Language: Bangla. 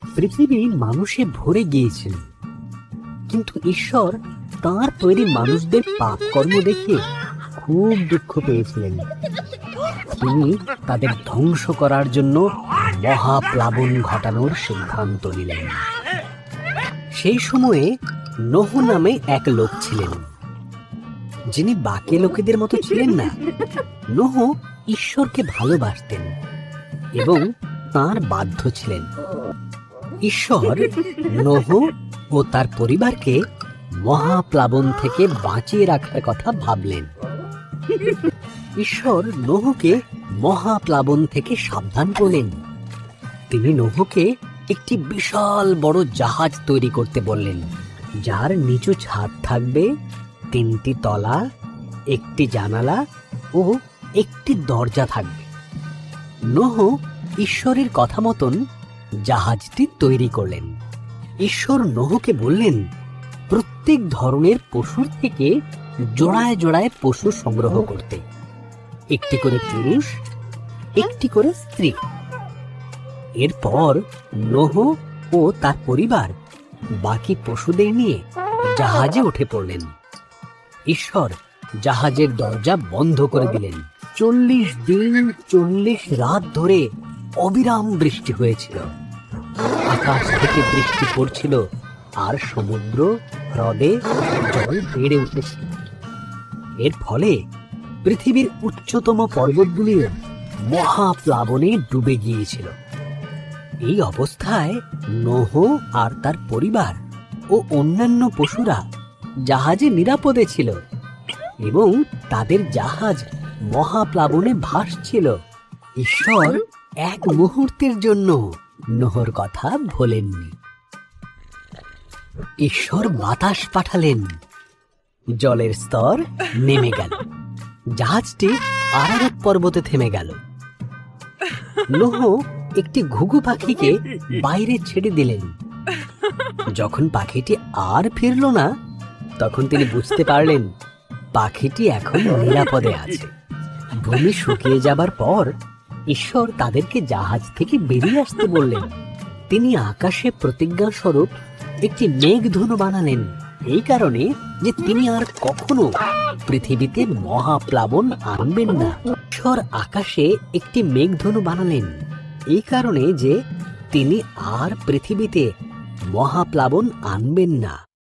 পৃথিবী মানুষে ভরে গিয়েছিল, কিন্তু ঈশ্বর তাঁর তৈরি মানুষদের পাপ কর্ম দেখে খুব দুঃখ পেয়েছিলেন। তিনি তাদের ধ্বংস করার জন্য মহাপ্লাবন ঘটানোর সিদ্ধান্ত নিলেন। সেই সময়ে নোহ নামে এক লোক ছিলেন, যিনি বাকি লোকেদের মতো ছিলেন না। নোহ ঈশ্বরকে ভালোবাসতেন এবং তাঁর বাধ্য ছিলেন। ঈশ্বর নোহ ও তার পরিবারকে মহাপ্লাবন থেকে বাঁচিয়ে রাখার কথা ভাবলেন। ঈশ্বর নোহকে মহাপ্লাবন থেকে সাবধান করলেন। তিনি নোহকে একটি বিশাল বড় জাহাজ তৈরি করতে বললেন, যার নিচু ছাদ থাকবে, 3টি তলা, 1টি জানালা ও 1টি দরজা থাকবে। নোহ ঈশ্বরের কথা মতন জাহাজটি তৈরি করলেন। ঈশ্বর নোহকে বললেন, প্রত্যেক ধরনের পশুর থেকে জোড়ায় জোড়ায় পশু সংগ্রহ করতে, 1টি করে পুরুষ, 1টি করে স্ত্রী। এরপর নোহ ও তার পরিবার বাকি পশুদের নিয়ে জাহাজে উঠে পড়লেন। ঈশ্বর জাহাজের দরজা বন্ধ করে দিলেন। 40 দিন 40 রাত ধরে অবিরাম বৃষ্টি হয়েছিল। আকাশ থেকে বৃষ্টি পড়ছিল আর সমুদ্র হ্রদে জল বেড়ে উঠেছিল। এর ফলে পৃথিবীর উচ্চতম পর্বতগুলিও মহাপ্লাবনে ডুবে গিয়েছিল। এই অবস্থায় নোহ আর তার পরিবার ও অন্যান্য পশুরা জাহাজে নিরাপদে ছিল এবং তাদের জাহাজ মহাপ্লাবনে ভাসছিল। ঈশ্বর এক মুহূর্তের জন্য নোহর কথা ভোলেননি। ঈশ্বর বাতাস পাঠালেন, জলের স্তর নেমে গেল, জাহাজটি আরারাত পর্বতে থেমে গেল। নোহ একটি ঘুঘু পাখিকে বাইরে ছেড়ে দিলেন। যখন পাখিটি আর ফিরল না, তখন তিনি বুঝতে পারলেন পাখিটি এখন নিরাপদে আছে। ভূমি শুকিয়ে যাবার পর ঈশ্বর তাদেরকে জাহাজ থেকে বেরিয়ে আসতে বললেন। তিনি আকাশে প্রতিজ্ঞা স্বরূপ একটি মেঘধনু বানালেন, এই কারণে যে তিনি আর কখনো পৃথিবীতে মহাপ্লাবন আনবেন না। ঈশ্বর আকাশে একটি মেঘধনু বানালেন এই কারণে যে তিনি আর পৃথিবীতে মহাপ্লাবন আনবেন না।